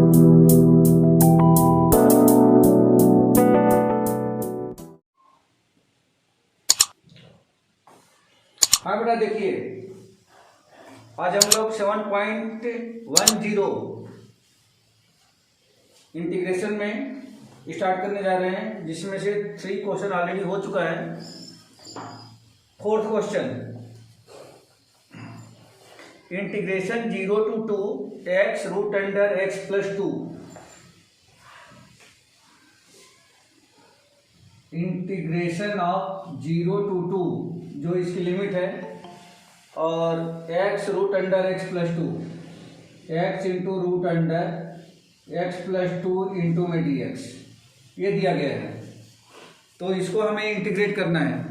हाँ बेटा देखिए, आज हम लोग 7.10 इंटीग्रेशन में स्टार्ट करने जा रहे हैं, जिसमें से 3 क्वेश्चन ऑलरेडी हो चुका है। 4th question, integration 0 to 2 x root under x plus 2। Integration of 0 to 2 जो इसकी लिमिट है, और x root under x plus 2, x into root under x plus 2 into में dx, ये दिया गया है। तो इसको हमें इंटीग्रेट करना है।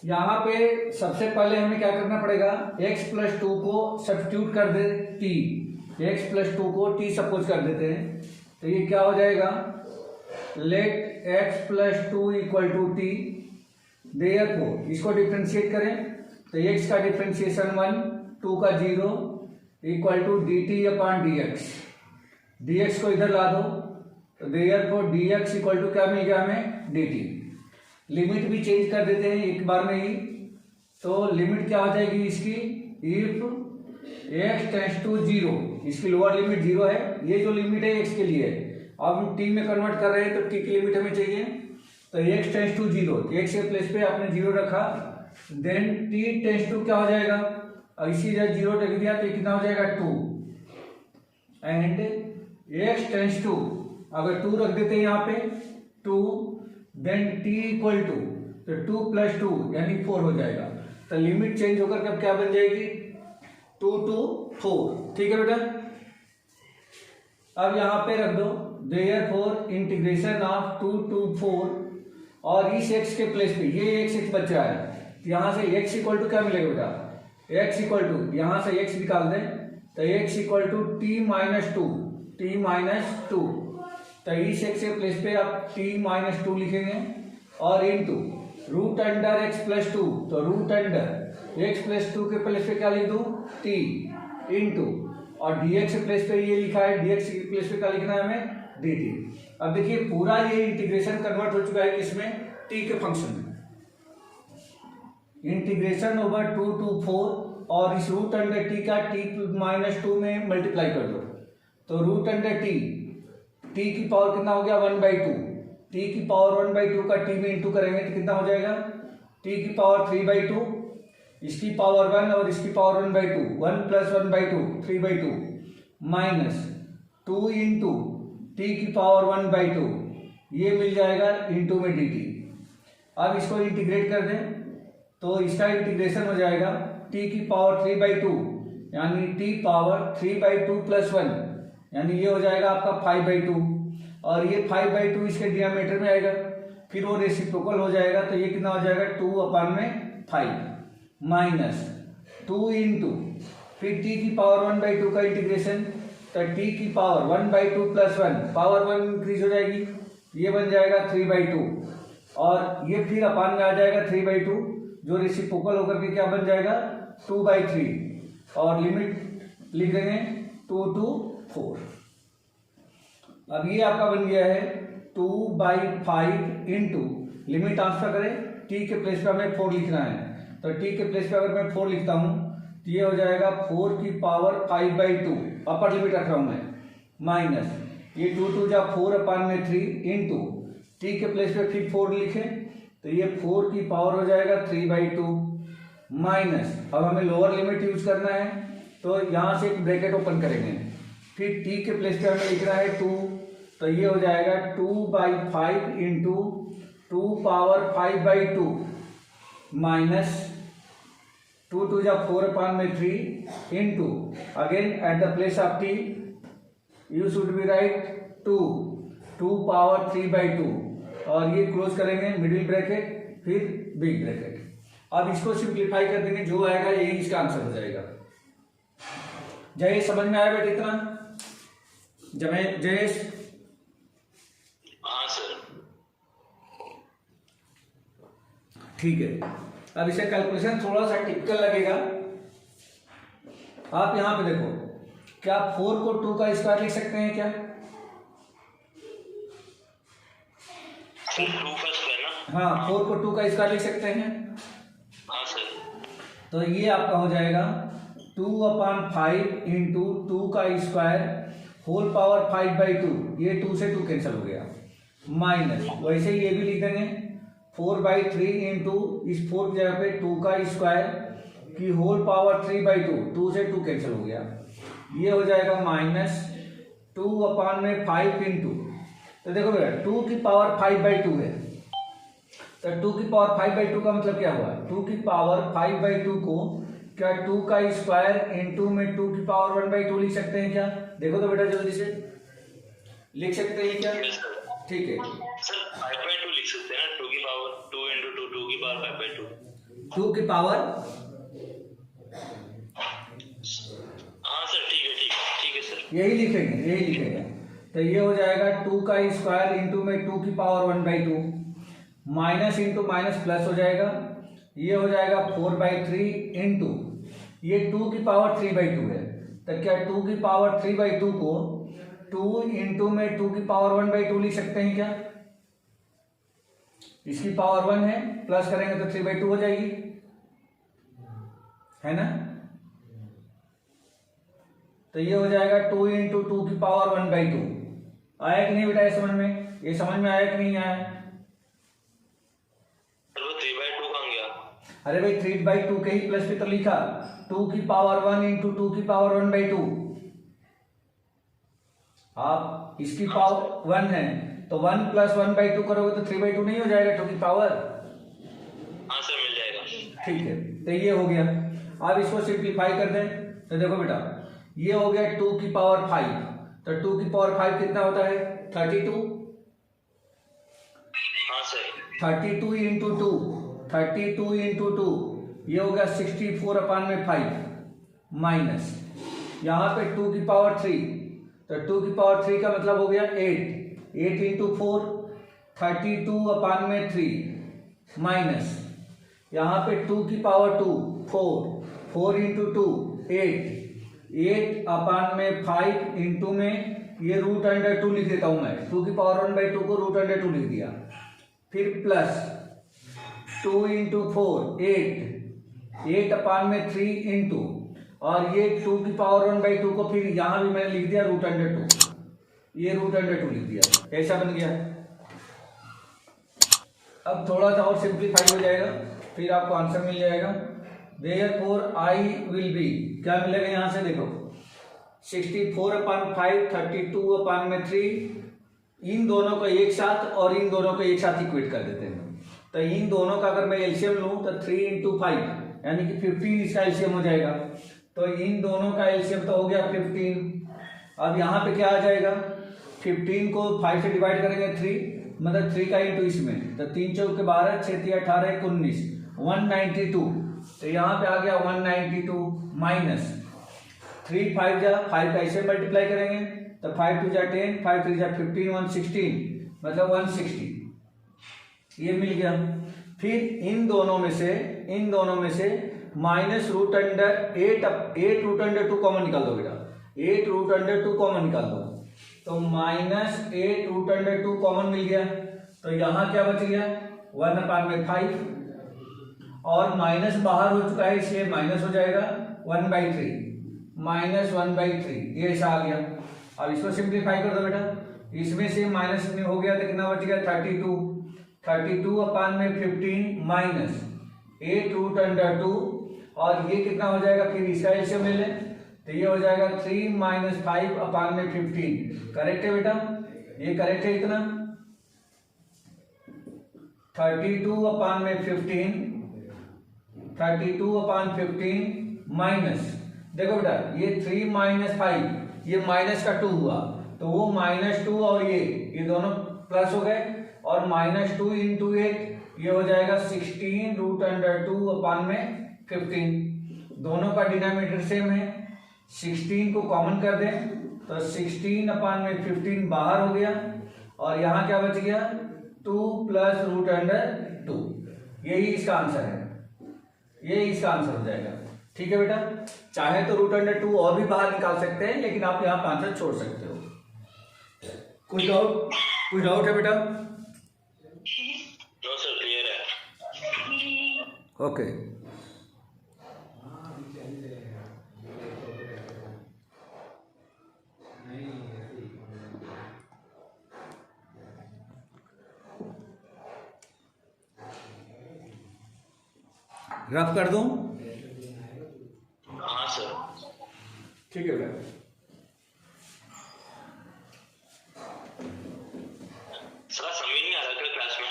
यहाँ पे सबसे पहले हमें क्या करना पड़ेगा, x प्लस 2 को सब्स्टिट्यूट कर दे t, x प्लस 2 को t सपोज कर देते हैं। तो ये क्या हो जाएगा, let x plus 2 equal to t, therefore इसको डिफ्रेंशिएट करें तो x का डिफ्रेंशिएशन 1, 2 का 0 equal to dt upon dx। dx को इधर ला दो तो देयरफॉर dx इक्वल टू क्या मिल गया हमें, dt। लिमिट भी चेंज कर देते हैं एक बार में ही। तो लिमिट क्या हो जाएगी इसकी, इफ x टेंड्स टू 0, इसकी लोअर लिमिट 0 है, ये जो लिमिट है x के लिए है। अब हम t में कन्वर्ट कर रहे हैं तो t की लिमिट हमें चाहिए। तो x टेंड्स टू 0, x के प्लेस पे आपने 0 रखा, देन t टेंड्स टू क्या हो जाएगा, इसी जगह 0 रख दिया तो कितना हो जाएगा 2, एंड x टेंड्स टू, अगर 2 रख देते हैं यहाँ पे 2, देन t इक्वल टू, तो 2 प्लस 2 यानी 4 हो जाएगा। तो लिमिट चेंज होकर कब क्या बन जाएगी, 2 to 4। ठीक है बेटा, अब यहाँ पे रख दो देयरफॉर इंटीग्रेशन ऑफ 2 to 4, और इस x के प्लेस पे ये x बच रहा है, तो यहाँ से x इक्वल टू क्या मिलेगा बेटा, x इक्वल टू, यहाँ से x निकाल दें तो x equal to t minus 2, t minus 2। तो इस x के प्लेस पे आप t माइनस 2 लिखेंगे, और into root under x plus 2, तो रूट अंडर x प्लस 2 के प्लेस पे क्या लिख दूँ, t इंटू, और dx के प्लेस पे ये लिखा है, dx के प्लेस पे क्या लिखना है हमें, dt। अब देखिए पूरा ये इंटीग्रेशन कन्वर्ट हो चुका है किसमें, t के फंक्शन में। इंटीग्रेशन ओवर 2 to 4, और इस रूट अंडर t का t माइनस 2 में मल्टीप्लाई कर दो, तो रूट अंडर t की पावर कितना हो गया, 1/2। t की पावर 1/2 का t में इंटू करेंगे तो कितना हो जाएगा, t की पावर 3/2, इसकी पावर 1 और इसकी power 1/2, 1 plus 1/2 3/2, minus 2 into t की पावर 1/2, ये मिल जाएगा इंटू में dt। अब इसको इंटीग्रेट कर दें तो इसका इंटीग्रेशन हो जाएगा t की पावर 3/2, यानी t पावर 3/2 प्लस 1, यानी ये हो जाएगा आपका 5/2, और ये 5/2 इसके डियामीटर में आएगा, फिर वो रेसिप्रोकल हो जाएगा, तो ये कितना हो जाएगा 2/5, माइनस 2 इंटू, फिर t की पावर 1/2 का इंटीग्रेशन, तो t की पावर 1/2 प्लस 1, पावर 1 इंक्रीज हो जाएगी, ये बन जाएगा 3/2, और ये फिर अपान में आ जाएगा 3/2, जो रेसिप्रोकल होकर के क्या बन जाएगा 2/3, और लिमिट लिख देंगे 2 to 4। अब ये आपका बन गया है 2/5 इंटू, लिमिट ट्रांसफर करें, t के प्लेस पे हमें 4 लिखना है, तो t के प्लेस पे अगर मैं 4 लिखता हूँ तो ये हो जाएगा 4 की पावर 5/2, अपर लिमिट रख रहा हूँ मैं, माइनस ये 2 2 जा 4/3 इंटू, t के प्लेस पे फिर 4 लिखें तो ये 4 की पावर हो जाएगा 3/2, माइनस, अब हमें लोअर लिमिट यूज करना है तो यहाँ से एक ब्रैकेट ओपन करेंगे, फिर t के प्लेस पे हमें लिखना है 2, तो ये हो जाएगा 2/5 इंटू 2 पावर 5/2, माइनस 2 2 जा 4/3 into, again at the place of t you should be right 2 power 3/2, और ये क्लोज करेंगे मिडिल ब्रैकेट फिर बिग ब्रैकेट। अब इसको सिंप्लीफाई कर देंगे, जो आएगा यही इसका आंसर हो जाएगा। जयेश समझ में आया बेटा इतना? जयेश? हाँ सर। ठीक है, अब इसे कैलकुलेशन थोड़ा सा टिपिकल लगेगा। आप यहां पे देखो, क्या 4 को 2 का स्क्वायर लिख सकते हैं क्या? 2 का स्क्वायर ना? हाँ, 4 को 2 का स्क्वायर लिख सकते हैं। हाँ सर। तो ये आपका हो जाएगा 2/5 इंटू 2 का स्क्वायर होल पावर 5/2। ये 2 से 2 कैंसिल हो गया, माइनस वैसे ही ये भी लिख देंगे 4/3 इंटू इस 4 की जगह पे 2 का स्क्वायर की होल पावर 3/2। 2 से 2 कैंसिल हो गया, ये हो जाएगा माइनस 2/5 इंटू, तो देखो बेटा 2 की पावर 5/2 है, तो 2 की पावर 5/2 का मतलब क्या हुआ? 2 की पावर 5/2 को क्या 2 का स्क्वायर इंटू में 2 की पावर 1/2 लिख सकते हैं क्या? देखो तो बेटा जल्दी से, लिख सकते हैं क्या? ठीक है सर, 5/2 लिख सकते हैं ना, 2 की पावर 2 इंटू 2, 2 की पावर 5/2। 2 की पावर, हाँ सर, ठीक है सर, यही लिखेंगे। तो ये हो जाएगा 2 का स्क्वायर इंटू में 2 की power 1/2, minus into minus plus हो जाएगा, ये हो जाएगा 4/3 इंटू ये 2 की पावर 3/2 है, तो क्या 2 की पावर 3/2 को 2 इंटू में 2 की पावर 1/2 लिख सकते हैं क्या? इसकी पावर 1 है, प्लस करेंगे तो 3/2 हो जाएगी, है ना? तो ये हो जाएगा 2 इंटू 2 की पावर 1/2। आया कि नहीं बेटा ये समझ में? ये समझ में आया कि नहीं आया? सर वो 3/2 कहाँ गया? अरे भाई 3/2 के ही प्लस पे तो लिखा 2 की पावर 1 इंटू 2 की पावर 1/2। आप इसकी पावर 1 है तो 1 प्लस 1/2 करोगे तो 3/2 नहीं हो जाएगा 2 की पावर? हाँ सर, मिल जाएगा। ठीक है, तो ये हो गया। अब इसको सिंप्लीफाई कर दें तो देखो बेटा, ये हो गया 2 की पावर 5, तो 2 की पावर 5 कितना होता है? 32। हाँ सर। 32 इंटू 2, 32 इंटू 2 ये हो गया 64/5 माइनस यहाँ पे 2 की पावर 3, तो 2 की पावर 3 का मतलब हो गया 8 इंटू 4 32/3 माइनस यहाँ पे 2 की पावर 2 4 इंटू 2 8/5 इंटू में ये √2 लिख देता हूं मैं, 2 की पावर 1/2 को √2 लिख दिया, फिर प्लस 2 इंटू 4 8/3 इंटू और ये 2 की पावर 1/2 को फिर यहां भी मैंने लिख दिया √2, ये √2 लिख दिया, ऐसा बन गया। अब थोड़ा सा और सिंप्लीफाई हो जाएगा, फिर आपको आंसर मिल जाएगा। Therefore I will be, क्या मिलेगा यहां से देखो 64/5 32/3, इन दोनों को एक साथ और इन दोनों को एक साथ इक्वेट कर देते हैं। तो इन दोनों का अगर मैं एलसीएम लूं तो 3 इंटू 5 यानी कि 15 इसका एलसीएम हो जाएगा। तो इन दोनों का एलसीएम तो हो गया 15। अब यहाँ पे क्या आ जाएगा, 15 को 5 से डिवाइड करेंगे 3, मतलब 3 का इंटू इसमें, तो 3 चौक के 12 6 3 18 19 192, तो यहाँ पे आ गया 192 माइनस 3 5 जा 5 का ऐसे मल्टीप्लाई करेंगे तो 5 2 जा 10 5 3 जा 15 116 मतलब 160, ये मिल गया। फिर इन दोनों में से माइनस √8 कॉमन निकाल दो बेटा, 8 √2 कॉमन निकाल दो, तो माइनस 8 √2 कॉमन मिल गया। तो यहाँ क्या बच गया 1/5 और माइनस बाहर हो चुका है इसलिए माइनस हो जाएगा 1/3 माइनस 1/3, ये ऐसा आ गया। अब इसको सिंप्लीफाई कर दो बेटा, इसमें से माइनस में हो गया तो कितना बच गया 32/15 माइनस 8 √2 और ये कितना हो जाएगा, फिर इसका एलसीएम ले लें तो ये हो जाएगा 3 - 5/15। करेक्ट है बेटा, ये करेक्ट है इतना 32/15 माइनस, देखो बेटा ये 3 - 5 ये माइनस का 2 हुआ तो वो -2 और ये दोनों प्लस हो गए और -2 इंटू 8 ये हो जाएगा 16 √2/15। दोनों का डिनोमिनेटर सेम है 16 को कॉमन कर दें तो 16/15 बाहर हो गया और यहाँ क्या बच गया 2 + √2। यही इसका आंसर है, यही इसका आंसर हो जाएगा। ठीक है बेटा, चाहे तो √2 और भी बाहर निकाल सकते हैं, लेकिन आप यहाँ पे आंसर छोड़ सकते हो। कोई डाउट है बेटा? नो सर, क्लियर है। ओके। रफ कर दूं? हाँ सर। ठीक है बेटा। सर समीर नहीं आ रहा क्या क्लास में?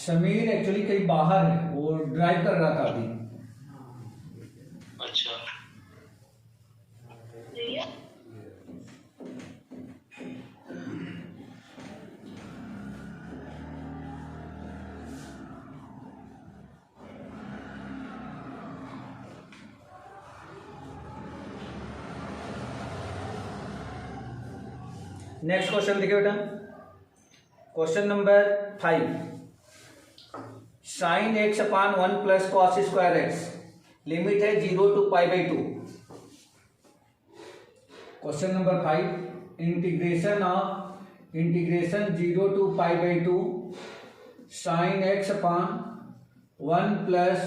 समीर एक्चुअली कहीं बाहर है, वो ड्राइव कर रहा था अभी। अच्छा। नेक्स्ट क्वेश्चन देखिए बेटा, question number 5। sin x/1 + cos² x limit है 0 to π/2। Question number 5, integration 0 to π/2 sin x/1 +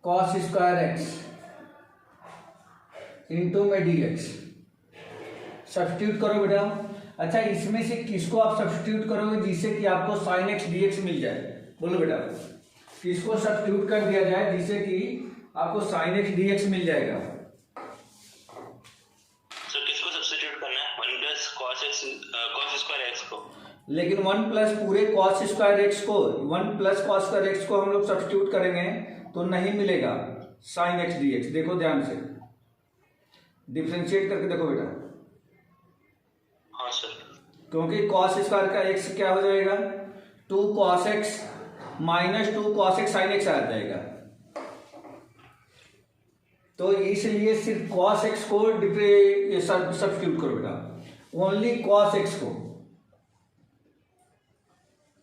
cos² x into में dx। सब्स्टिट्यूट करो बेटा। अच्छा, इसमें से किसको आप सब्स्टिट्यूट करोगे जिससे कि आपको sin x dx मिल जाए? बोलो बेटा, किसको सब्स्टिट्यूट कर दिया जाए जिससे कि आपको sin x dx मिल जाएगा? सर किसको सब्स्टिट्यूट करना है? 1 + cos² x को। लेकिन 1 प्लस पूरे cos² x को 1 + cos² x को हम लोग सब्स्टिट्यूट करेंगे तो नहीं मिलेगा sin x dx। देखो ध्यान से, डिफरेंशिएट करके देखो बेटा। हाँ सर। क्योंकि cos² का x क्या हो जाएगा 2 cos x - 2 cos x sin x आ जाएगा। तो इसलिए सिर्फ cos x को सब्स्टिट्यूट करो बेटा, ओनली cos x को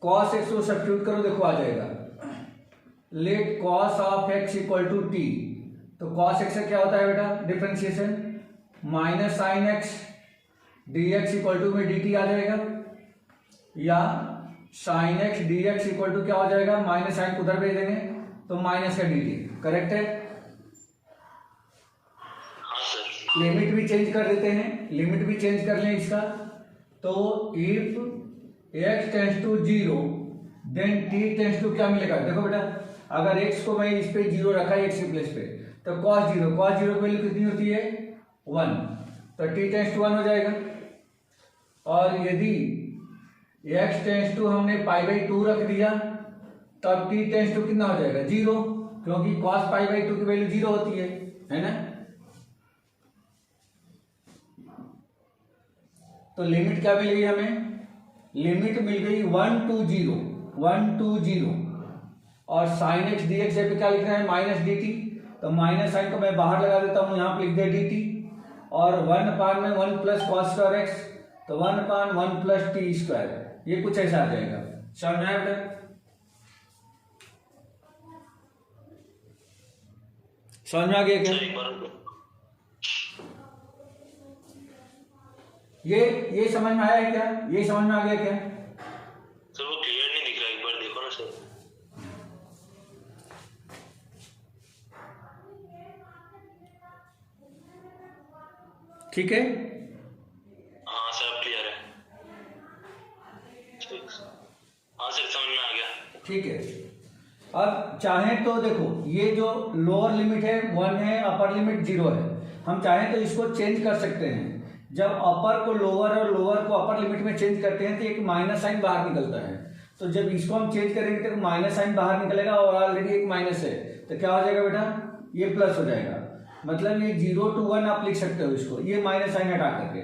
सब्स्टिट्यूट करो। देखो आ जाएगा let cos of x = t। तो cos x से क्या होता है बेटा डिफरेंशिएशन, -sin x dx = में dt आ जाएगा, या sin x dx = क्या हो जाएगा, माइनस साइन उधर भेज देंगे तो माइनस का dt। करेक्ट है? हाँ सर। लिमिट भी चेंज कर देते हैं, लिमिट भी चेंज कर लें इसका। तो if x tends to 0 then t tends to क्या मिलेगा? देखो बेटा, अगर x को मैं इस पे 0 रखा है x के प्लेस पे, तो cos 0 की वैल्यू कितनी होती है 1, तो t टेंड्स टू 1 हो जाएगा। और यदि x टेंड्स टू हमने π/2 रख दिया तब t टेंड्स टू कितना हो जाएगा 0, क्योंकि cos π/2 की वैल्यू 0 होती है ना। तो लिमिट क्या मिल गई हमें? लिमिट मिल गई 1 to 0 और sin x dx पे क्या लिखना है -dt। तो माइनस साइन को मैं बाहर लगा देता हूं, यहां पे लिख दिया dt और 1/1 + cos² x, तो 1/1 + t²। ये कुछ ऐसा आ जाएगा। समझ में आया बेटा? समझ में आ गया क्या? ये समझ में आया है क्या? ये समझ में आ गया क्या? सर वो क्लियर नहीं दिख रहा, एक बार देखो ना सर। ठीक है? हाँ सर अब क्लियर है। हाँ सर समझ में आ गया। ठीक है। अब चाहें तो देखो, ये जो लोअर लिमिट है 1 है, अपर लिमिट 0 है। हम चाहें तो इसको चेंज कर सकते हैं। जब अपर को लोअर और लोअर को अपर लिमिट में चेंज करते हैं तो एक माइनस साइन बाहर निकलता है। तो जब इसको हम चेंज करेंगे तो माइनस साइन बाहर निकलेगा और ऑलरेडी एक माइनस है, तो क्या हो जाएगा बेटा? ये प्लस हो जाएगा। मतलब ये 0 to 1 आप लिख सकते हो इसको, ये माइनस साइन हटा करके,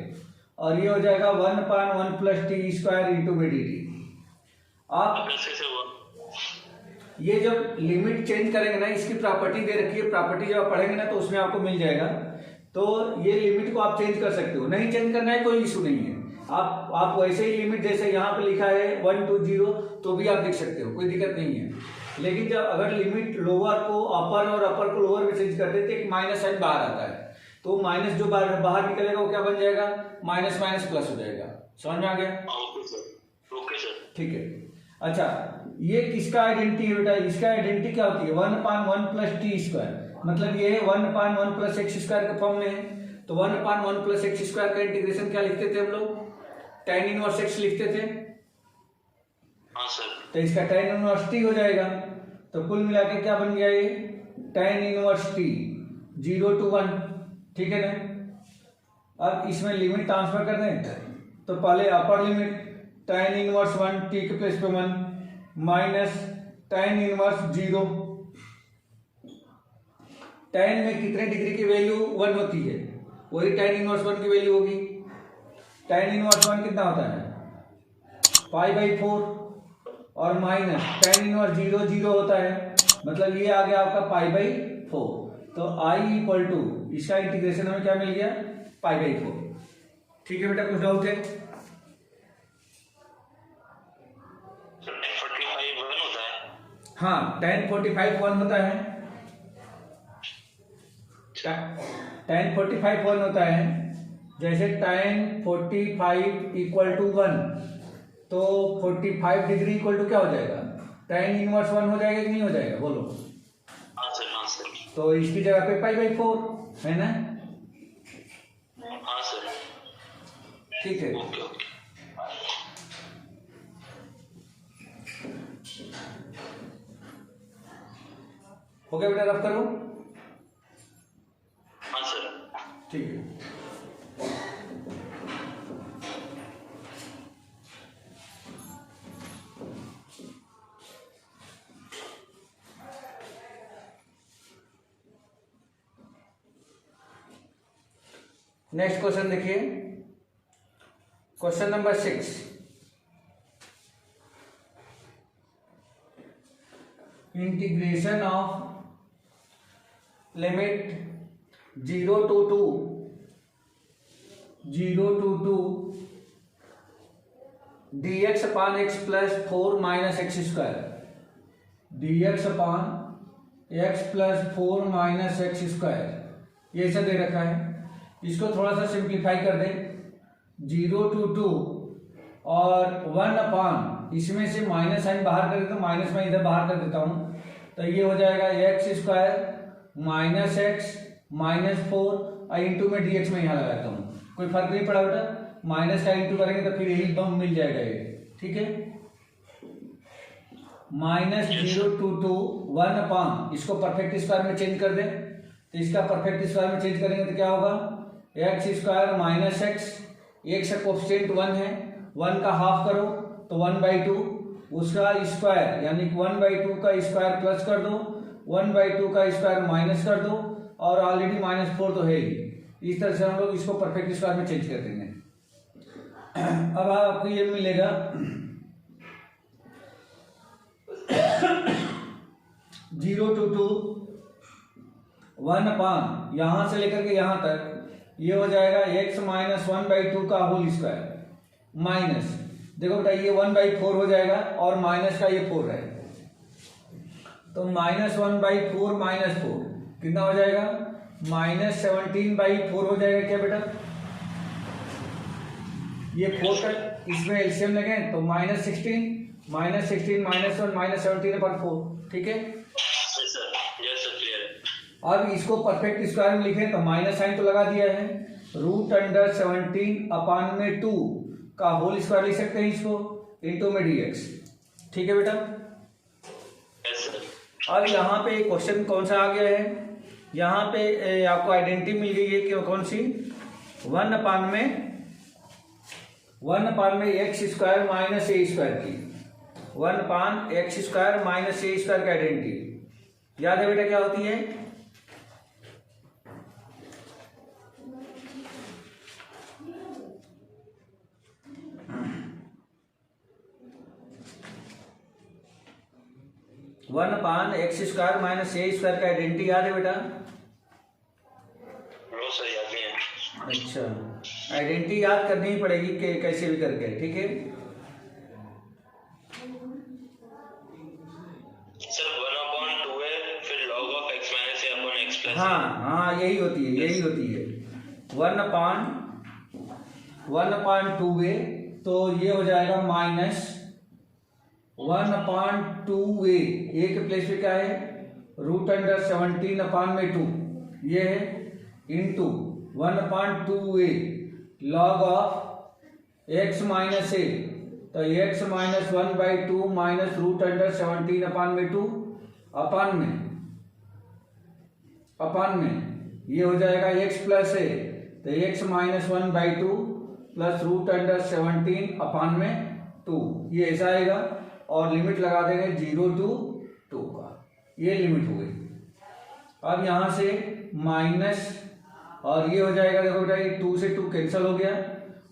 और ये हो जाएगा 1/1 + t² इंटू में dt। आप ये जब लिमिट चेंज करेंगे ना, इसकी प्रॉपर्टी दे रखी है, प्रॉपर्टी जब आप पढ़ेंगे ना तो उसमें आपको मिल जाएगा। तो ये लिमिट को आप चेंज कर सकते हो, नहीं चेंज करना है कोई इशू नहीं है, आप वैसे ही लिमिट जैसे यहाँ पे लिखा है 1 to 0 तो भी आप लिख सकते हो, कोई दिक्कत नहीं है। लेकिन जब अगर लिमिट लोअर को अपर और अपर को लोअर में चेंज करते हैं तो एक माइनस साइन बाहर आता है, तो माइनस जो बाहर निकलेगा वो क्या बन जाएगा, माइनस माइनस प्लस हो जाएगा। समझ में आ गया? Okay sir. ठीक है। अच्छा, ये किसका आइडेंटिटी है बेटा? इसका आइडेंटिटी क्या होती है? 1/1 प्लस टी स्क्वायर, मतलब ये 1/1 प्लस एक्स स्क्वायर के फॉर्म में है। तो 1/1 प्लस एक्स स्क्वायर का इंटीग्रेशन क्या लिखते थे हम लोग? tan इनवर्स एक्स लिखते थे। हाँ सर। तो इसका tan इनवर्स टी हो जाएगा, तो कुल मिला के क्या बन गया ये? tan इनवर्स टी 0 to 1, ठीक है ना? अब इसमें लिमिट ट्रांसफर कर दें, तो पहले upper limit tan inverse 1 T के प्लेस पे 1 माइनस tan इनवर्स 0। tan में कितने डिग्री की वैल्यू 1 होती है, वही tan इनवर्स 1 की वैल्यू होगी। tan इनवर्स 1 कितना होता है? π/4 और माइनस tan इनवर्स 0 0 होता है, मतलब ये आ गया आपका π/4। तो I इक्वल टू इसका इंटीग्रेशन हमें क्या मिल गया? π/4। ठीक है बेटा, कुछ डाउट है? हाँ, tan 45 1 होता है, tan 45 1 होता है। जैसे tan 45 इक्वल टू 1, तो 45 डिग्री इक्वल टू क्या हो जाएगा? tan इनवर्स 1 हो जाएगा कि नहीं हो जाएगा, बोलो? हाँ सर, हाँ सर। तो इसकी जगह पे π/4 है ना? हाँ सर। ठीक है। Okay okay. हो गया बेटा, रफ करो। हाँ सर। ठीक है। नेक्स्ट क्वेश्चन देखिए, question number 6। Integration of limit 0 to 2 dx upon x plus 4 minus x square, dx upon x plus 4 minus x square, ये ऐसा दे रखा है। इसको थोड़ा सा सिंप्लीफाई कर दें, 0 to 2 और 1 अपॉन इसमें से माइनस साइन बाहर कर देता हूँ, माइनस में इधर बाहर कर देता हूँ, तो ये हो जाएगा x square minus x minus 4 और इंटू में dx में यहाँ लगाता हूँ, कोई फर्क नहीं पड़ा बेटा। माइनस का इंटू करेंगे तो फिर यही बम मिल जाएगा ये, ठीक है। माइनस 0 to 2 1 अपॉन, इसको परफेक्ट स्क्वायर में चेंज कर दें, तो इसका परफेक्ट स्क्वायर में चेंज करेंगे तो क्या होगा? X square minus x, x का कोफिशिएंट 1 है, 1 का हाफ करो तो 1/2, उसका स्क्वायर यानी कि 1/2 का स्क्वायर प्लस कर दो, 1/2 का स्क्वायर माइनस कर दो, और ऑलरेडी -4 तो है ही। इस तरह से हम लोग इसको परफेक्ट स्क्वायर में चेंज कर देंगे। अब आपको ये मिलेगा 0 to 2 1 अपॉन यहां से लेकर के यहां तक, ये हो जाएगा x माइनस 1/2 का होल स्क्वायर माइनस, देखो बेटा ये 1/4 हो जाएगा और माइनस का ये 4 है, तो -1/4 माइनस 4 कितना हो जाएगा? -17/4 हो जाएगा क्या बेटा? ये 4 का इसमें एलसीएम लगे तो -16 माइनस 1 -17/4, ठीक है। अब इसको परफेक्ट स्क्वायर में लिखें तो माइनस साइन तो लगा दिया है, √17 अपॉन में 2 का होल स्क्वायर लिख सकते हैं इसको, इंटू में dx, ठीक है बेटा। अब यहाँ पे क्वेश्चन कौन सा आ गया है? यहाँ पे आपको आइडेंटिटी मिल गई है कि कौन सी? 1 अपॉन में x square minus a square की, 1 upon x square minus a square की आइडेंटिटी याद है बेटा क्या होती है? One upon x square minus a square का आइडेंटिटी याद है बेटा? नो सर, याद अच्छा, आइडेंटिटी याद करनी ही पड़ेगी कि कैसे भी करके, ठीक है। सर 1/2 है, फिर log of x minus a upon x plus a। हाँ हाँ, यही होती है 1/2 तो ये हो जाएगा -1/2 ए के प्लेस पे क्या है, √17/2 ये है, into 1/2 log of x minus a, तो x माइनस 1/2 माइनस √17/2 अपान में ये हो जाएगा x प्लस ए, तो x माइनस 1/2 प्लस √17/2 ये ऐसा आएगा, और लिमिट लगा देंगे 0 to 2 का, ये लिमिट हो गई। अब यहाँ से माइनस, और ये हो जाएगा, देखो बेटा ये 2 से 2 कैंसिल हो गया,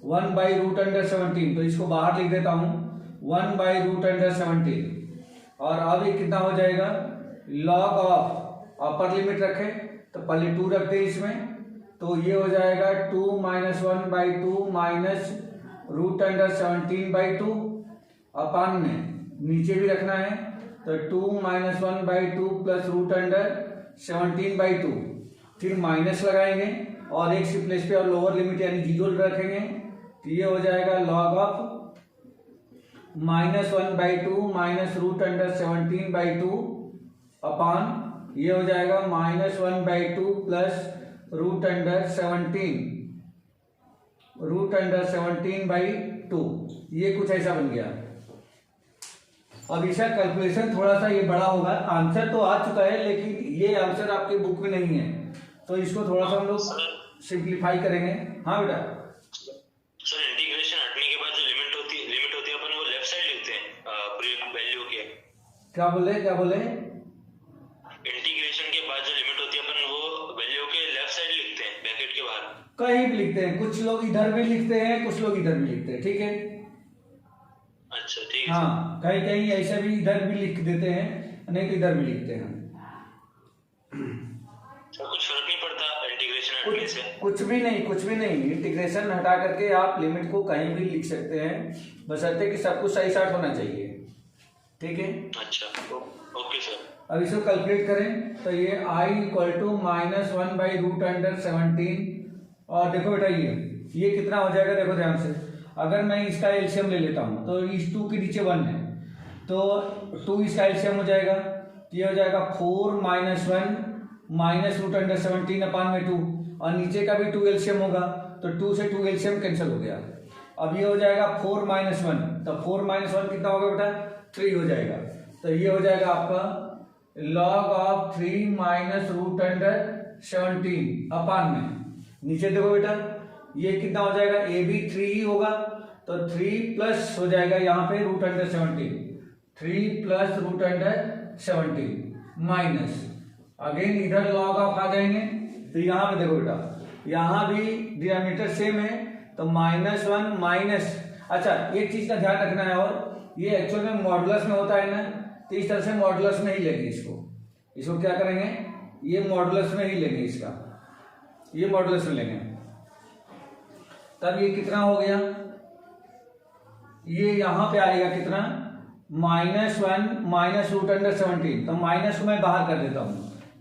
1/√17, तो इसको बाहर लिख देता हूँ 1/√17, और अब ये कितना हो जाएगा, log ऑफ अपर लिमिट रखे तो पहले 2 रखते हैं इसमें, तो ये हो जाएगा 2 - 1/2 माइनस √17/2 अपान में नीचे भी रखना है, तो 2 - 1/2 प्लस √17/2, फिर माइनस लगाएंगे और x के प्लेस पे और लोअर लिमिट यानी 0 रखेंगे, तो ये हो जाएगा log ऑफ -1/2 माइनस √17/2 अपान, ये हो जाएगा -1/2 प्लस √17/2, ये कुछ ऐसा बन गया। अब इसका कैलकुलेशन थोड़ा सा ये बड़ा होगा, आंसर तो आ चुका है लेकिन ये आंसर आपके बुक में नहीं है, तो इसको थोड़ा सा हम लोग सिंप्लीफाई करेंगे। हाँ बेटा, सर इंटीग्रेशन हटने के बाद जो लिमिट होती है अपन वो लेफ्ट साइड लिखते हैं पूरी वैल्यू के। क्या बोले इंटीग्रेशन के बाद जो लिमिट होती है अपन वो वैल्यू के लेफ्ट साइड लिखते हैं ब्रैकेट के बाहर। कहीं भी लिखते हैं, कुछ लोग इधर भी लिखते हैं, कुछ लोग इधर भी लिखते हैं, ठीक है। अच्छा ठीक है। हाँ, कहीं ऐसे भी इधर भी लिख देते हैं, नहीं तो इधर भी लिखते हैं। कुछ फर्क नहीं पड़ता इंटीग्रेशन हटने से? कुछ भी नहीं, इंटीग्रेशन हटा करके आप लिमिट को कहीं भी लिख सकते हैं, बशर्ते कि सब कुछ सही साथ होना चाहिए, ठीक है। अच्छा, ओके सर। अब इसको कैलकुलेट करें तो ये i = -1/√17, और देखो बेटा ये कितना हो जाएगा, देखो ध्यान से, अगर मैं इसका एलसीएम ले लेता हूँ तो इस 2 के नीचे 1 है, तो 2 इसका एलसीएम हो जाएगा, तो ये हो जाएगा 4 - 1 माइनस √17/2, और नीचे का भी 2 एलसीएम होगा, तो 2 से 2 एलसीएम कैंसिल हो गया। अब ये हो जाएगा 4 - 1, तो 4 - 1 कितना होगा बेटा, 3 हो जाएगा, तो ये हो जाएगा आपका log ऑफ 3 माइनस √17 अपान में, नीचे देखो बेटा ये कितना हो जाएगा, ए भी 3 ही होगा, तो 3 प्लस हो जाएगा यहाँ पे √17, 3 प्लस √17 माइनस, अगेन इधर log ऑफ आ जाएंगे, तो यहाँ पे देखो बेटा यहाँ भी डिनोमिनेटर सेम है, तो -1 माइनस, अच्छा एक चीज का ध्यान रखना है, और ये एक्चुअल में मॉडुलस में होता है ना, तो इस तरह से मॉडुलस में ही लेंगे इसको क्या करेंगे, ये मॉडुलस में ही लेंगे, ये मॉडुलस में लेंगे, तब ये कितना हो गया, ये यहां पे आएगा कितना, -1 माइनस √17, तो माइनस को मैं बाहर कर देता हूं,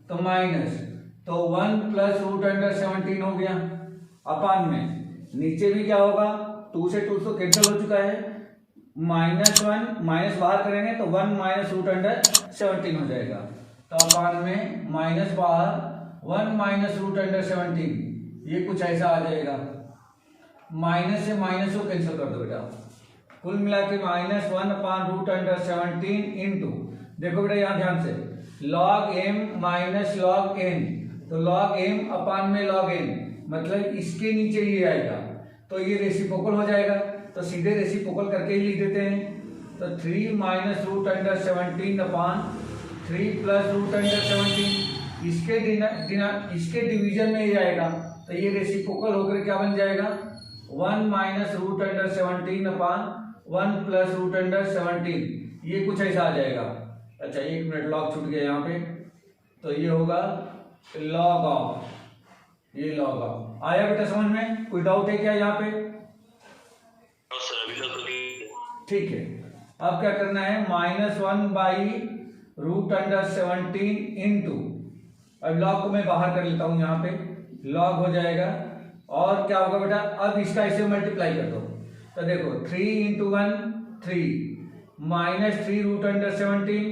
तो माइनस, तो 1 प्लस √17 हो गया अपान में, नीचे भी क्या होगा, 2 से 2 तो कैंसिल हो चुका है, -1 माइनस बाहर करेंगे तो 1 माइनस √17 हो जाएगा, तो अपान में माइनस बाहर 1 माइनस √17, ये कुछ ऐसा आ जाएगा, माइनस से माइनस को कैंसिल कर दो बेटा, कुल मिला के -1/√17 इंटू, देखो बेटा यहाँ ध्यान से, log m minus log n, तो log m अपान में log n, मतलब इसके नीचे ये आएगा, तो ये रेसिप्रोकल हो जाएगा, तो सीधे रेसिप्रोकल करके ही लिख देते हैं, तो 3 माइनस √17 अपान 3 प्लस √17, इसके डिवीजन में ही आएगा, तो ये रेसिप्रोकल होकर क्या बन जाएगा, 1 माइनस √17 अपान 1 प्लस √17, ये कुछ ऐसा आ जाएगा। अच्छा 1 मिनट, लॉग छूट गया यहाँ पे, तो ये होगा log ऑफ, ये log ऑफ आया बेटा समझ में? कोई डाउट है क्या यहाँ पे? सर अभी तक तो ठीक है, अब क्या करना है, -1/√17 इंटू, अब लॉग को मैं बाहर कर लेता हूं, यहाँ पे लॉग हो जाएगा और क्या होगा बेटा, अब इसका इसे मल्टीप्लाई कर दो तो देखो 3 × 1 3 -3√17,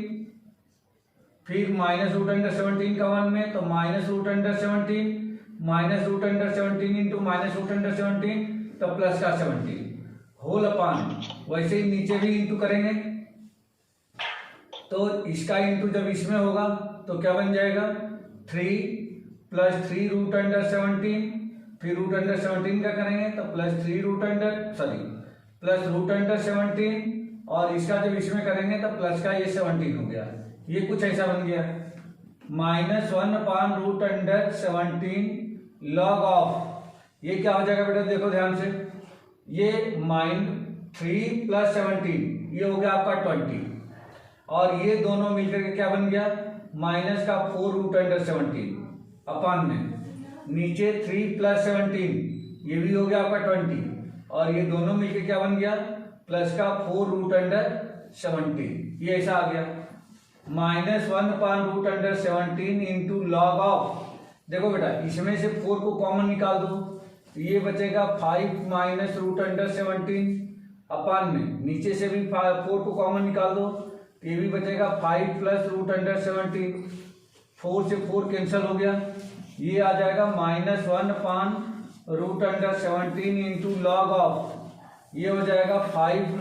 फिर -√17 का 1 में तो -√17 -√17 इंटू -√17 तो प्लस का 17 होल अपान, वैसे ही नीचे भी इंटू करेंगे तो इसका इंटू जब इसमें होगा तो क्या बन जाएगा 3 + 3√17, फिर √17 का करेंगे तो +√17 और इसका जब इसमें करेंगे तो प्लस का ये 17 हो गया, ये कुछ ऐसा बन गया -1/√17 लॉग ऑफ, ये क्या हो जाएगा बेटा, देखो ध्यान से, ये -3 + 17 ये हो गया आपका 20 और ये दोनों मिलकर के क्या बन गया, -4√17 अपान में नीचे 3 + 17 ये भी हो गया आपका 20 और ये दोनों मिलकर क्या बन गया, +4√17, ये ऐसा आ गया -1/√17 इंटू लॉग ऑफ, देखो बेटा इसमें से 4 को कॉमन निकाल दो तो ये बचेगा 5 - √17 अपान में नीचे से भी 4 को कॉमन निकाल दो तो ये भी बचेगा 5 + √17, 4 से 4 कैंसिल हो गया, ये आ जाएगा -1/√17 इंटू लॉग ऑफ, ये हो जाएगा 5 -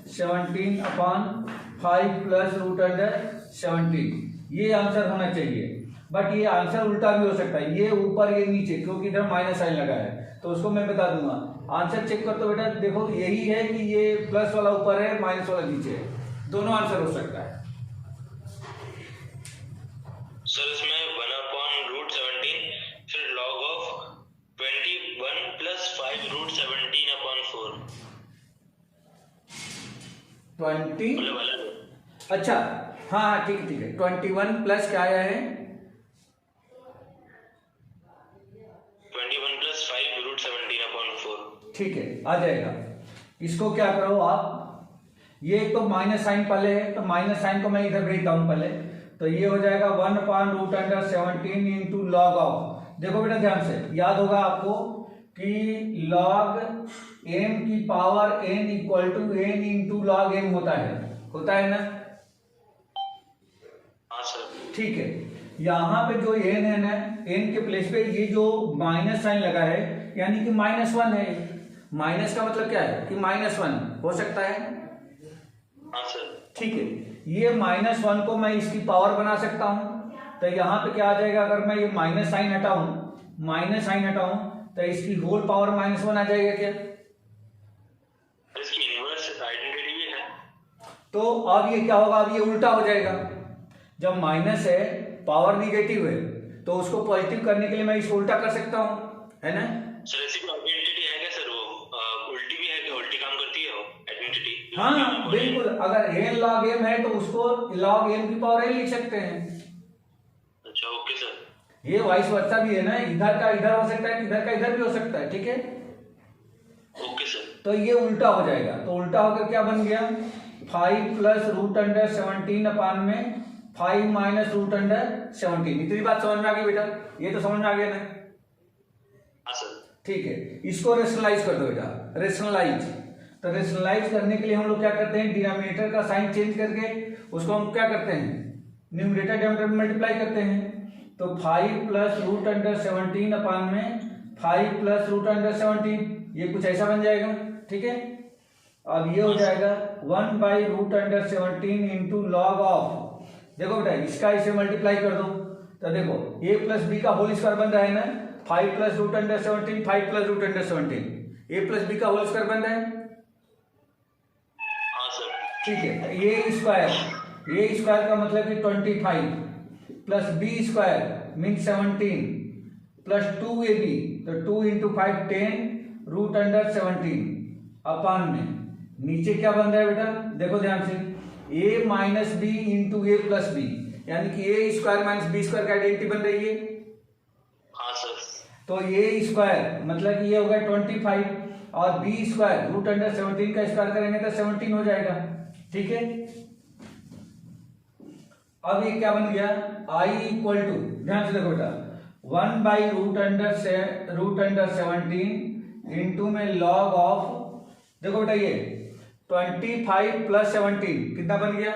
√17 अपान 5 + √17, ये आंसर होना चाहिए। बट ये आंसर उल्टा भी हो सकता है, ये ऊपर ये नीचे, क्योंकि इधर माइनस साइन लगा है तो उसको मैं बता दूंगा। आंसर चेक कर तो बेटा देखो यही है कि ये प्लस वाला ऊपर है माइनस वाला नीचे है, दोनों आंसर हो सकता है। सर इसमें 1/√17 फिर log of 21 + 5√17/4 20 मतलब अलग। अच्छा हाँ ठीक है 21 प्लस क्या आया है, 21 + 5√17/4 ठीक है आ जाएगा। इसको क्या करो आप, ये तो माइनस साइन पहले है तो माइनस साइन को मैं इधर भेजता हूं पहले, तो ये हो जाएगा 1/√17 इंटू लॉग ऑफ, देखो बेटा ध्यान से याद होगा आपको कि log m की power n = n into log m होता है ना? हाँ सर। ठीक है, यहाँ पे जो n है ना, n के प्लेस पे ये जो माइनस साइन लगा है यानी कि -1 है, माइनस का मतलब क्या है कि -1 हो सकता है। हाँ सर। ठीक है, ये -1 को मैं इसकी पावर बना सकता हूं तो यहाँ पे क्या आ जाएगा, अगर मैं ये माइनस साइन हटाऊं तो इसकी होल पावर -1 आ जाएगा क्या? इसकी इनवर्स आइडेंटिटी भी है। तो अब ये क्या होगा, अब ये उल्टा हो जाएगा, जब माइनस है पावर निगेटिव है तो उसको पॉजिटिव करने के लिए मैं इसको उल्टा कर सकता हूं, है ना? सर ऐसी आइडेंटिटी है क्या सर, वो उल्टी भी है क्या, उल्टी काम करती है वो आइडेंटिटी? हाँ बिल्कुल, अगर n log m है तो उसको log m की पावर n लिख सकते हैं। अच्छा ओके सर। ये वाइस वर्सा भी है ना, इधर का इधर हो सकता है, इधर का इधर भी हो सकता है, ठीक है? Okay sir. तो ये उल्टा हो जाएगा, तो उल्टा होकर क्या बन गया, 5 + √17 अपान में 5 - √17, इतनी बात समझ में आ गई बेटा, ये तो समझ में आ गया ना? हाँ सर। ठीक है, इसको रेशनलाइज कर दो बेटा, रेशनलाइज, तो रेशनलाइज करने के लिए हम लोग क्या करते हैं, डिनोमिनेटर का साइन चेंज करके उसको हम क्या करते हैं, न्यूमरेटर डिनोमिनेटर में मल्टीप्लाई करते हैं, तो 5 + √17 अपान में 5 + √17, ये कुछ ऐसा बन जाएगा, ठीक है? अब ये हो जाएगा 1/√17 इंटू लॉग ऑफ, देखो बेटा इसका इसे मल्टीप्लाई कर दो तो देखो a + b का होल स्क्वायर बन रहा है ना, 5 + √17 5 + √17 a + b का होल स्क्वायर बन रहा है। हाँ सर। ठीक है, a स्क्वायर का मतलब कि 25 + b स्क्वायर मीन 17 + 2ab, तो 2 × 5 10 √17 अपान में नीचे क्या बन रहा है बेटा, देखो ध्यान से, a - b into a + b, यानी कि a² - b² की आइडेंटिटी बन रही है। हाँ सर। तो तो ए स्क्वायर मतलब कि ये हो गया 25 और बी स्क्वायर रूट अंडर 17 का स्क्वायर करेंगे तो 17 हो जाएगा। ठीक है, अब ये क्या बन गया आई इक्वल टू, ध्यान से देखो बेटा, 1 बाई रूट अंडर 17 इंटू में लॉग ऑफ, देखो बेटा ये 25 प्लस 17 कितना बन गया,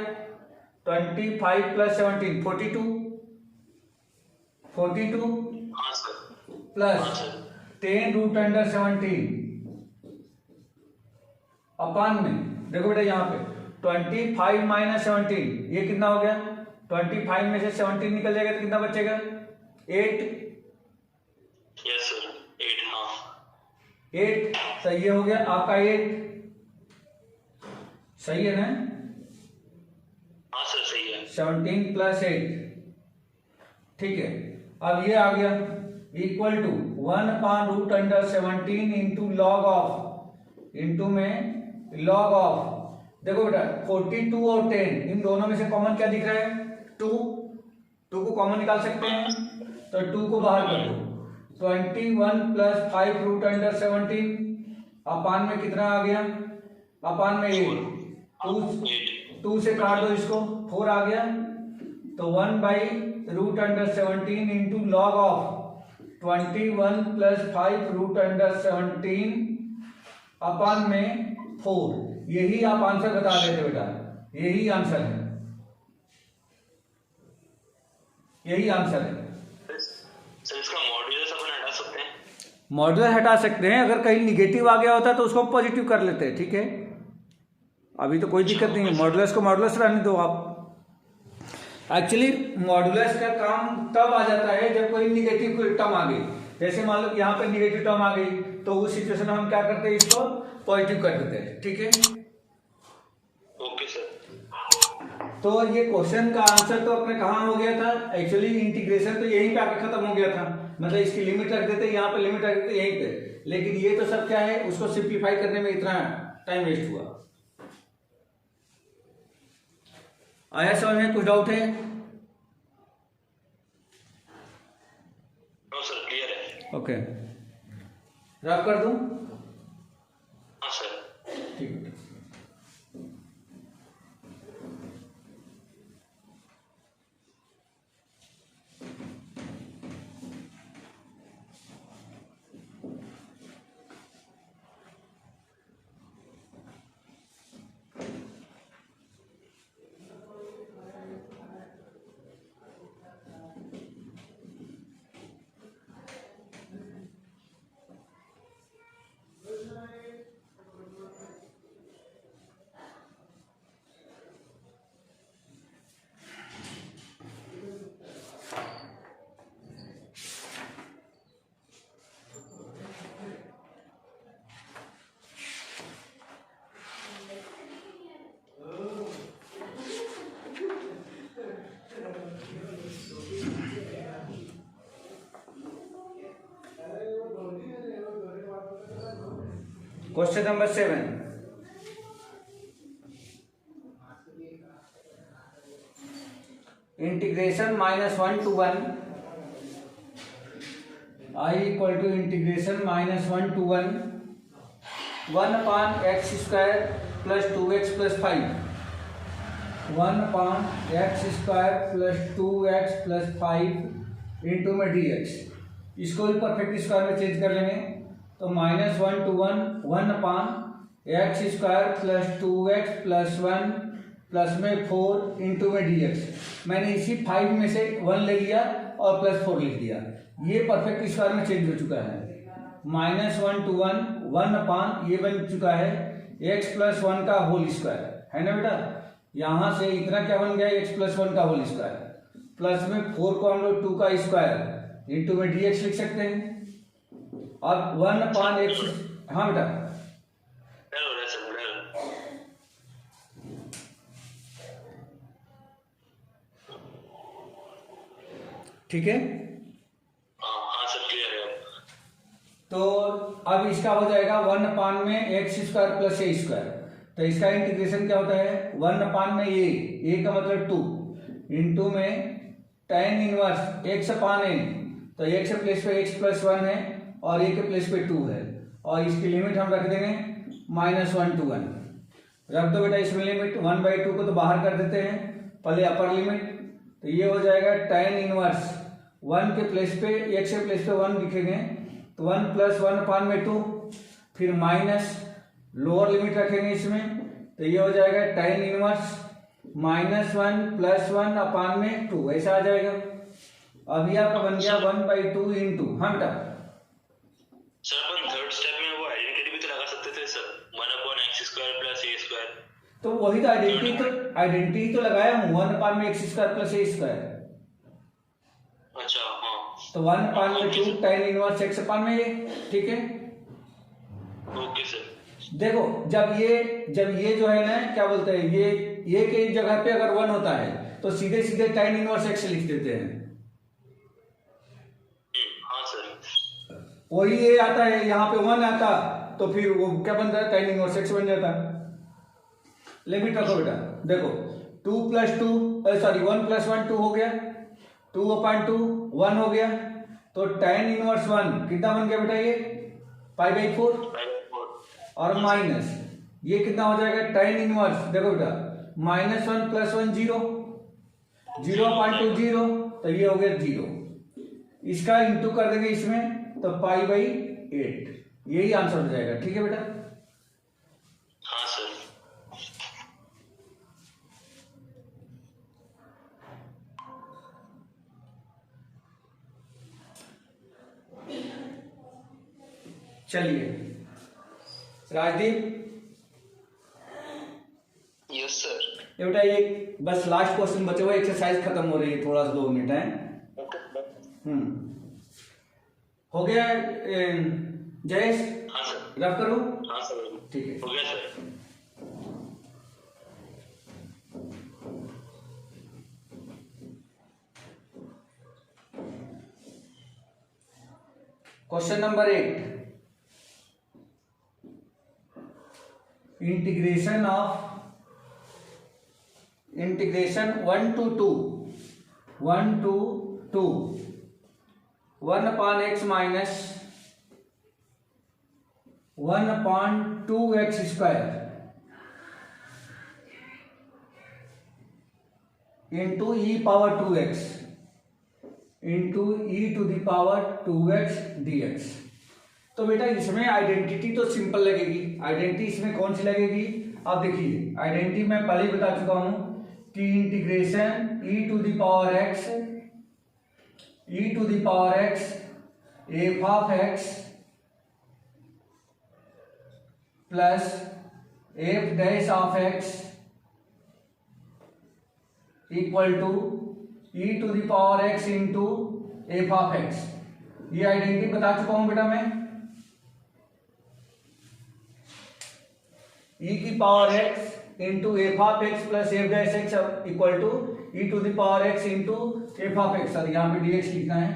25 प्लस 17 42 हाँ sir, plus 10 root under 17 upon में, देखो बेटा यहाँ पे 25 माइनस 17 ये कितना हो गया, 25 में से 17 निकल जाएगा तो कितना बचेगा 8। यस सर, 8, हाँ 8 तो ये हो गया आपका 8, सही है ना, हाँ सर सही है। 17 प्लस 8, ठीक है। अब ये आ गया equal to 1 upon root under 17 into log of, into में लॉग ऑफ, देखो बेटा 42 और 10 इन दोनों में से कॉमन क्या दिख रहा है, 2 को कॉमन निकाल सकते हैं तो 2 को बाहर कर दो, 21 प्लस 5 रूट अंडर 17 अपान में कितना आ गया, अपान में 8, 2 से काट दो इसको, 4 आ गया, तो 1 by root under 17 into log of 21 plus 5 root under 17 upon में 4, यही आप आंसर बता रहे थे बेटा, यही आंसर है, यही आंसर है। सर इसका मॉड्यूलस अपन हटा सकते हैं? मॉड्यूलर हटा सकते हैं, अगर कहीं निगेटिव आ गया होता है तो उसको पॉजिटिव कर लेते हैं, ठीक है, अभी तो कोई दिक्कत नहीं है, मॉड्यूलस को मॉड्यूलस रहने दो आप। एक्चुअली मॉड्यूलस का काम तब आ जाता है जब कोई निगेटिव टर्म आ गई, जैसे मान लो यहाँ पे निगेटिव टर्म आ गई तो उस सिचुएशन में हम क्या करते हैं, इसको पॉजिटिव कर देते हैं, ठीक है। Okay sir. तो ये क्वेश्चन का आंसर तो अपने कहाँ हो गया था, एक्चुअली इंटीग्रेशन तो यहीं पे आके खत्म हो गया था, मतलब इसकी लिमिट रख देते, यहाँ पे लिमिट रख देते यहीं पे, लेकिन ये तो सब क्या है, उसको सिंप्लीफाई करने में इतना टाइम वेस्ट हुआ। आया समझ में, कुछ डाउट है? नो सर, क्लियर है। ओके, रफ कर दूं? हाँ सर। ठीक है। क्वेश्चन नंबर 7, इंटीग्रेशन -1 to 1 I equal to integration -1 to 1 upon x square plus 2x plus 5, 1 upon x square plus 2x plus 5 into में dx, इसको भी परफेक्ट स्क्वायर में चेंज कर लेंगे तो -1 to 1 upon x square plus 2x plus 1 plus में 4 into में dx, मैंने इसी 5 में से 1 ले लिया और प्लस 4 लिख दिया, ये परफेक्ट स्क्वायर में चेंज हो चुका है। -1 to 1 अपान ये बन चुका है x प्लस 1 का होल स्क्वायर, है ना बेटा, यहाँ से इतना क्या बन गया x प्लस 1 का होल स्क्वायर, प्लस में 4 को हम लोग 2 का स्क्वायर इंटू में dx लिख सकते हैं, और 1 अपान एक्स, हाँ बेटा ठीक है। हाँ सर, क्लियर है। तो अब इसका हो जाएगा 1 अपान में एक्स स्क्वायर प्लस ए स्क्वायर, तो इसका इंटीग्रेशन क्या होता है, 1 अपान में ए का मतलब 2 इंटू में tan इनवर्स एक्स अपान एन, तो एक्स प्लेस पे एक्स प्लस 1 है और ए के प्लेस पे 2 है, और इसकी लिमिट हम रख देंगे -1 to 1। रख दो बेटा इसमें लिमिट, 1/2 को तो बाहर कर देते हैं, पहले अपर लिमिट, तो ये हो जाएगा tan इनवर्स 1 के प्लेस पे, x के प्लेस पे 1 लिखेंगे, तो 1 + 1/2, फिर माइनस लोअर लिमिट रखेंगे इसमें, तो ये हो जाएगा tan इनवर्स -1 + 1/2, ऐसा आ जाएगा। अभी आपका बन गया 1/2 इंटू, हाँ बेटा सर अपन थर्ड स्टेप में वो आइडेंटिटी भी तो लगा सकते थे सर, 1/x² + a²। तो वही तो आइडेंटिटी तो लगाया हूँ, 1/x² + a²। अच्छा हाँ, तो 1/2 tan इनवर्स x/a, ठीक है। Okay sir. देखो जब ये जो है ना क्या बोलते हैं, ये के जगह पे अगर 1 होता है तो सीधे सीधे tan इनवर्स x लिख देते हैं। हाँ सर। वही ये आता है, यहाँ पे 1 आता तो फिर वो क्या बनता है, tan इनवर्स x बन जाता है। लिमिट रखो बेटा, देखो 2 + 2 सॉरी 1 + 1 2 हो गया, 2/2 1 हो गया, तो tan इनवर्स 1 कितना बन गया बेटा, ये π/4, और माइनस ये कितना हो जाएगा tan इनवर्स, देखो बेटा -1 + 1 0, 0/2 0, तो ये हो गया 0, इसका इंटू कर देंगे इसमें तो π/8, यही आंसर हो जाएगा, ठीक है बेटा। हाँ सर। चलिए राजदीप, यस सर। ये बेटा ये बस लास्ट क्वेश्चन बचे हुआ, एक्सरसाइज खत्म हो रही है, थोड़ा सा 2 मिनट है। हो गया जयेश? हाँ सर। रफ करूं? हाँ सर, ठीक है, हो गया sir. Question number 8, integration 1 to 2 1/x minus 1/2x² into e⁻²x into e⁻²x dx। तो बेटा इसमें आइडेंटिटी तो सिंपल लगेगी, आइडेंटिटी इसमें कौन सी लगेगी, आप देखिए आइडेंटिटी मैं पहले ही बता चुका हूं कि integration e⁻x f(x) plus f'(x) equal to e⁻x into f(x), ये आइडेंटिटी बता चुका हूं बेटा मैं। e⁻x into f(x) plus f'(x) equal to e⁻x into f(x), sir यहाँ पे dx लिखना है।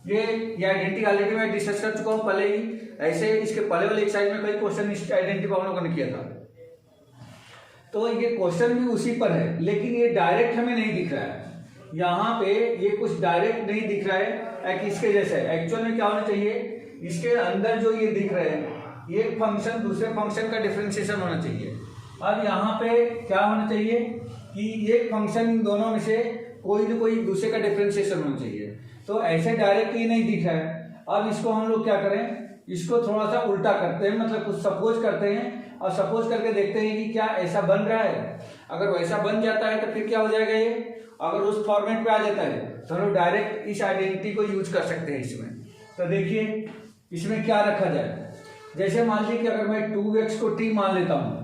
ये आइडेंटिटी ऑलरेडी मैं डिस्कस कर चुका हूँ पहले ही, ऐसे इसके पहले वाले एक्सरसाइज में कई क्वेश्चन इस आइडेंटिटी पर हम लोगों ने किया था। तो ये क्वेश्चन भी उसी पर है, लेकिन ये डायरेक्ट हमें नहीं दिख रहा है, यहाँ पे ये कुछ डायरेक्ट नहीं दिख रहा है कि इसके जैसे। एक्चुअल में क्या होना चाहिए, इसके अंदर जो ये दिख रहे हैं, एक फंक्शन दूसरे फंक्शन का डिफरेंशिएशन होना चाहिए। अब यहाँ पे क्या होना चाहिए कि एक फंक्शन इन दोनों में से कोई ना कोई दूसरे का डिफरेंशिएशन होना चाहिए। तो ऐसे डायरेक्ट ये नहीं दिख रहा है। अब इसको हम लोग क्या करें, इसको थोड़ा सा उल्टा करते हैं, मतलब कुछ सपोज करते हैं और सपोज करके देखते हैं कि क्या ऐसा बन रहा है। अगर वैसा बन जाता है तो फिर क्या हो जाएगा, ये अगर उस फॉर्मेट पे आ जाता है तो हम लोग डायरेक्ट इस आइडेंटिटी को यूज कर सकते हैं इसमें। तो देखिए इसमें क्या रखा जाए, जैसे मान लीजिए कि अगर मैं 2x को t मान लेता हूं,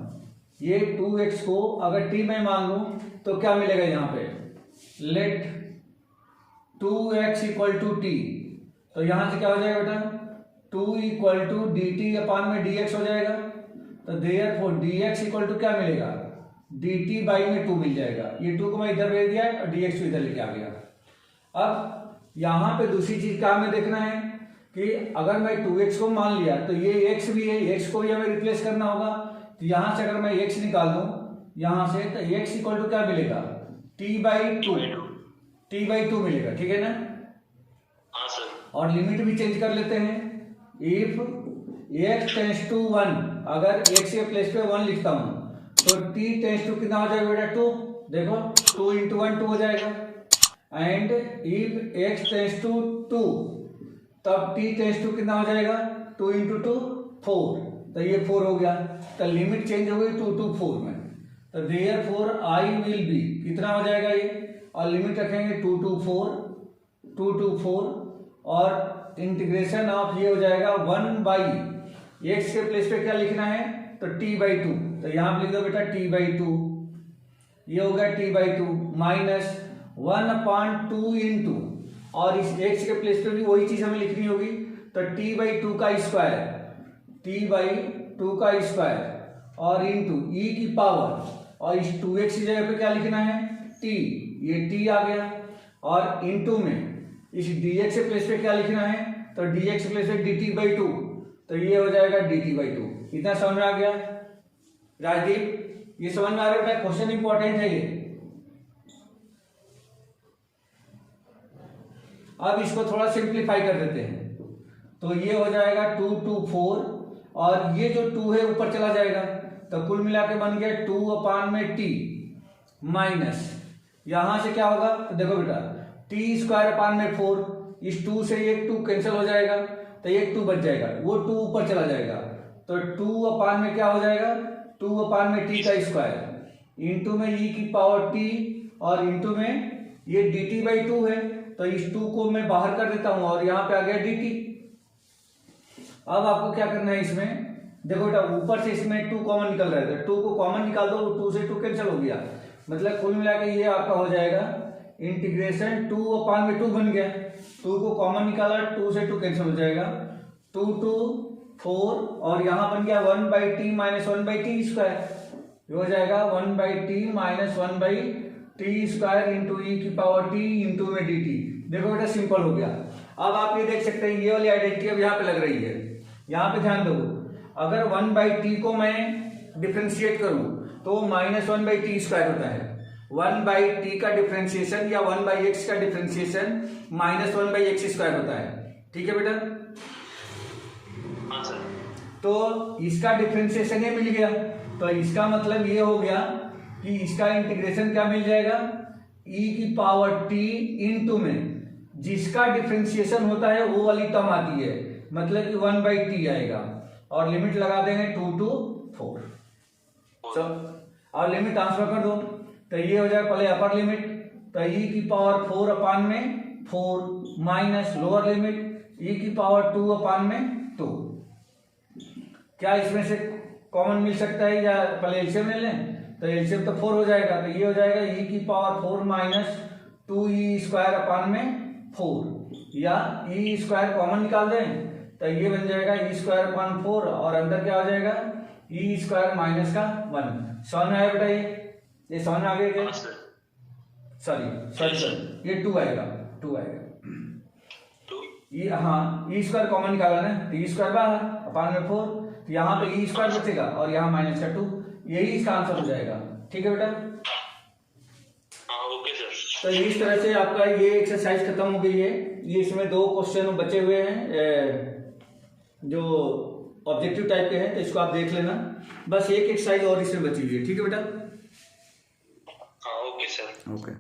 ये 2x को अगर t मैं मान लूं तो क्या मिलेगा यहाँ पे, late 2x equal to t, तो यहां से क्या हो जाएगा बेटा, 2 इक्वल टू dt/dx हो जाएगा। तो देयरफॉर dx इक्वल टू क्या मिलेगा, dt/2 मिल जाएगा। ये 2 को मैं इधर भेज दिया और dx को इधर लेके आ गया। अब यहाँ पे दूसरी चीज क्या हमें देखना है कि अगर मैं 2x को मान लिया तो ये x भी है, x को भी हमें रिप्लेस करना होगा। तो यहां से अगर मैं x निकाल दूं यहां से, तो x इक्वल टू क्या मिलेगा, t/2 मिलेगा, ठीक है ना। हाँ सर। और लिमिट भी चेंज कर लेते हैं, इफ x टेंस टू 1, अगर x के प्लेस पे 1 लिखता हूं तो t टेंस टू कितना हो जाएगा बेटा 2, देखो 2 इंटू 1 2 हो जाएगा। And if x tends to 2 तब t टेंस टू कितना हो जाएगा 2 इंटू 2 4, तो ये 4 हो गया, तो लिमिट चेंज हो गई 2 to 4 में। तो देयरफॉर I विल बी कितना हो जाएगा ये, और लिमिट रखेंगे 2 to 4 और इंटीग्रेशन ऑफ ये हो जाएगा 1 बाई एक्स के प्लेस पे क्या लिखना है तो t/2, तो यहाँ पे लिख दो बेटा t/2, ये हो गया t/2 माइनस 1/2 इंटू, और इस x के प्लेस पे भी वही चीज हमें लिखनी होगी, तो t/2 का स्क्वायर और इंटू e की पावर, और इस 2x की जगह पे क्या लिखना है t, ये t आ गया, और इंटू में इस dx के प्लेस पे क्या लिखना है तो dx के प्लेस पे dt/2, तो ये हो जाएगा dt/2। इतना समझ में आ गया राजदीप, ये समझ में आ रहा है, क्वेश्चन इंपॉर्टेंट है ये। अब इसको थोड़ा सिंप्लीफाई कर देते हैं, तो ये हो जाएगा 2 to 4, और ये जो 2 है ऊपर चला जाएगा, तो कुल मिला के बन गया 2/t माइनस, यहां से क्या होगा तो देखो बेटा t²/4, इस 2 से ये 2 कैंसिल हो जाएगा, तो ये 2 बच जाएगा, वो 2 ऊपर चला जाएगा, तो 2 में क्या हो जाएगा 2/t का स्क्वायर इंटू में e की पावर t, और इंटू में ये dt/2 है, तो इस 2 को मैं बाहर कर देता हूं और यहाँ पे आ गया dt। अब आपको क्या करना है इसमें, देखो बेटा ऊपर से इसमें 2 कॉमन निकल रहा है, तो 2 को कॉमन निकाल दो, 2 से 2 कैंसिल हो गया, मतलब कुल मिला के ये आपका हो जाएगा इंटीग्रेशन 2/2 बन गया, 2 को कॉमन निकाला 2 से 2 कैंसिल हो जाएगा, 2 to 4, और यहाँ बन गया 1/t माइनस 1/t स्क्वायर, ये हो जाएगा 1/t minus 1/t square into ई की पावर t इंटू में dt। देखो बेटा सिंपल हो गया। अब आप ये देख सकते हैं ये वाली आइडेंटिटी अब यहाँ पे लग रही है, यहाँ पे ध्यान दो, अगर 1/t को मैं डिफ्रेंशिएट करूं तो माइनस 1/t स्क्वायर होता है, 1/t का डिफ्रेंशिएशन या 1/x का डिफ्रेंशिएशन माइनस 1/x स्क्वायर होता है, ठीक है बेटा। हाँ सर। तो इसका डिफ्रेंशिएशन ये मिल गया, तो इसका मतलब ये हो गया कि इसका इंटीग्रेशन क्या मिल जाएगा e की पावर t इंटू में जिसका डिफ्रेंशिएशन होता है वो वाली टर्म आती है, मतलब कि 1/t आएगा, और लिमिट लगा देंगे 2 to 4, और लिमिट ट्रांसफर कर दो, तो ये हो जाएगा पहले अपर लिमिट, तो e की power 4/4 minus lower limit e की पावर 2/2। क्या इसमें से कॉमन मिल सकता है या पहले एलसीएम ले लें, तो एलसीएम तो 4 हो जाएगा, तो ये हो जाएगा e की पावर 4 माइनस 2e²/4, या e स्क्वायर कॉमन निकाल दें तो ये बन जाएगा e²/4, और अंदर क्या हो जाएगा e² माइनस का 1। समझ में आया बेटा, ये समझ में आ गया क्या, सॉरी ये 2 आएगा ये, हाँ e² कॉमन निकाला ना, तो e² बाहर /4, तो यहाँ पे e² बचेगा और यहाँ माइनस का 2, यही इसका आंसर हो जाएगा, ठीक है बेटा। Okay sir. तो इस तरह से आपका ये एक्सरसाइज खत्म हो गई है, ये इसमें 2 क्वेश्चन बचे हुए हैं जो ऑब्जेक्टिव टाइप के हैं, तो इसको आप देख लेना, बस एक एक्सरसाइज और इसमें बची हुई है, ठीक है बेटा। Okay sir. ओके।